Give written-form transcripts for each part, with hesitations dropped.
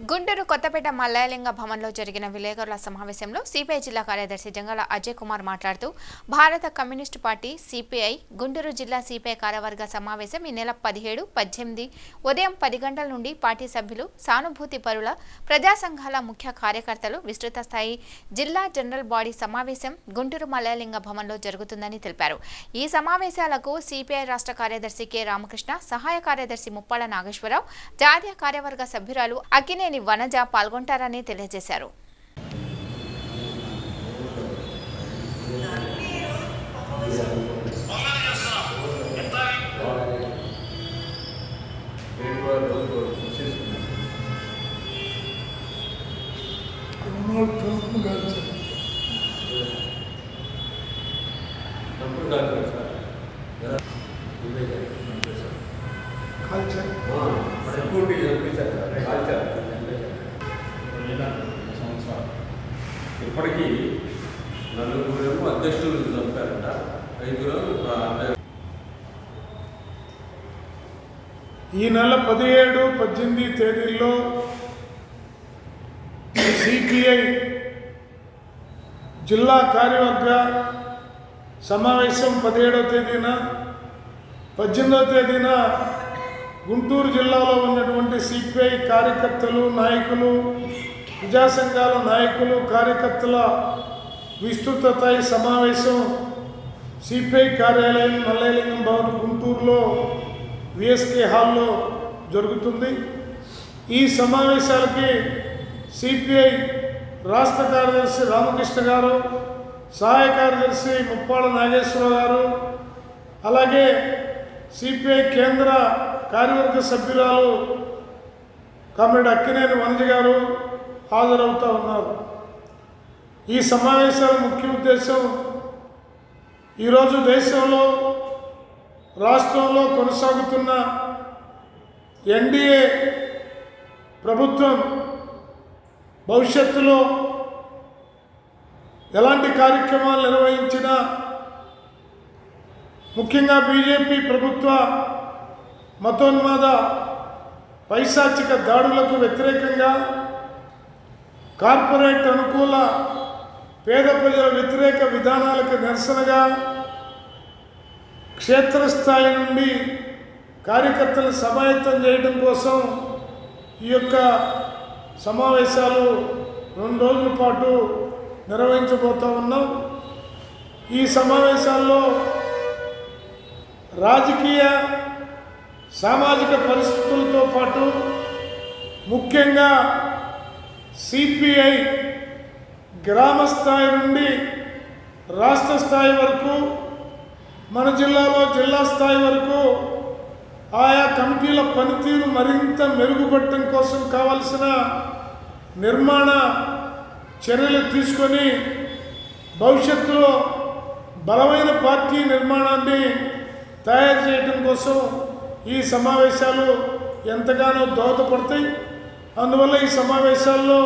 గుంటూరు కొత్తపేట మల్లయ్యలింగ భవన్లో జరిగిన విలేకరుల సమావేశంలో సిపిఐ జిల్లా కార్యదర్శి జంగాల అజయ్ కుమార్ మాట్లాడుతూ భారత కమ్యూనిస్టు పార్టీ సిపిఐ గుంటూరు జిల్లా సిపిఐ కార్యవర్గ సమావేశం ఈ నెల 17, 18 ఉదయం 10 గంటల నుండి పార్టీ సభ్యులు, సానుభూతి పరుల, ప్రజా సంఘాల ముఖ్య కార్యకర్తలు విస్తృత స్థాయి జిల్లా జనరల్ బాడీ సమావేశం గుంటూరు మల్లయ్యలింగ భవన్లో జరుగుతుందని తెలిపారు. ఈ సమావేశాలకు సిపిఐ రాష్ట్ర కార్యదర్శి కె రామకృష్ణ, సహాయ కార్యదర్శి ముప్పాల నాగేశ్వరరావు, జాతీయ కార్యవర్గ సభ్యురాలు అక్కినేని వనజ పాల్గొంటారని తెలియజేశారు. ఇప్పటికీ 4 అధ్యక్షులు చంపారంట, 5 ఈ నెల 17, 18 తేదీల్లో సిపిఐ జిల్లా కార్యవర్గ సమావేశం 17వ తేదీన, 18వ తేదీన గుంటూరు జిల్లాలో ఉన్నటువంటి సిపిఐ కార్యకర్తలు, నాయకులు, ప్రజా సంఘాల నాయకులు, కార్యకర్తల విస్తృత స్థాయి సమావేశం సిపిఐ కార్యాలయం మల్లయ్యలింగం భవన్ గుంటూరులో విఎస్కే హాల్లో జరుగుతుంది. ఈ సమావేశాలకి సిపిఐ రాష్ట్ర కార్యదర్శి రామకృష్ణ గారు, సహాయ కార్యదర్శి ముప్పాల నాగేశ్వరరావు గారు, అలాగే సిపిఐ కేంద్ర కార్యవర్గ సభ్యురాలు కామ్రేడ్ అక్కినేని వనజ గారు హాజరవుతూ ఉన్నారు. ఈ సమావేశాల ముఖ్య ఉద్దేశం ఈరోజు దేశంలో, రాష్ట్రంలో కొనసాగుతున్న ఎన్డీఏ ప్రభుత్వం భవిష్యత్తులో ఎలాంటి కార్యక్రమాలు నిర్వహించినా, ముఖ్యంగా బీజేపీ ప్రభుత్వ మతోన్మాద పైశాచిక దాడులకు వ్యతిరేకంగా, కార్పొరేట్ అనుకూల పేద ప్రజల వ్యతిరేక విధానాలకు నిరసనగా క్షేత్రస్థాయి నుండి కార్యకర్తలను సమాయత్తం చేయడం కోసం ఈ యొక్క సమావేశాలు 2 రోజుల పాటు నిర్వహించబోతూ ఉన్నాం. ఈ సమావేశాల్లో రాజకీయ, సామాజిక పరిస్థితులతో పాటు ముఖ్యంగా సిపిఐ గ్రామ స్థాయి నుండి రాష్ట్ర స్థాయి వరకు, మన జిల్లాలో జిల్లా స్థాయి వరకు ఆయా కమిటీల పనితీరు మరింత మెరుగుపడటం కోసం కావలసిన నిర్మాణ చర్యలు తీసుకొని భవిష్యత్తులో బలమైన పార్టీ నిర్మాణాన్ని తయారు చేయడం కోసం ఈ సమావేశాలు ఎంతగానో దోహదపడతాయి. అందువల్ల ఈ సమావేశాల్లో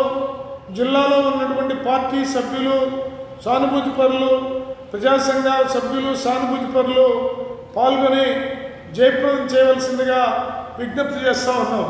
జిల్లాలో ఉన్నటువంటి పార్టీ సభ్యులు, సానుభూతి పరులు, ప్రజా సంఘాల సభ్యులు, సానుభూతి పరులు పాల్గొని జయప్రదం చేయవలసిందిగా విజ్ఞప్తి చేస్తూ ఉన్నాం.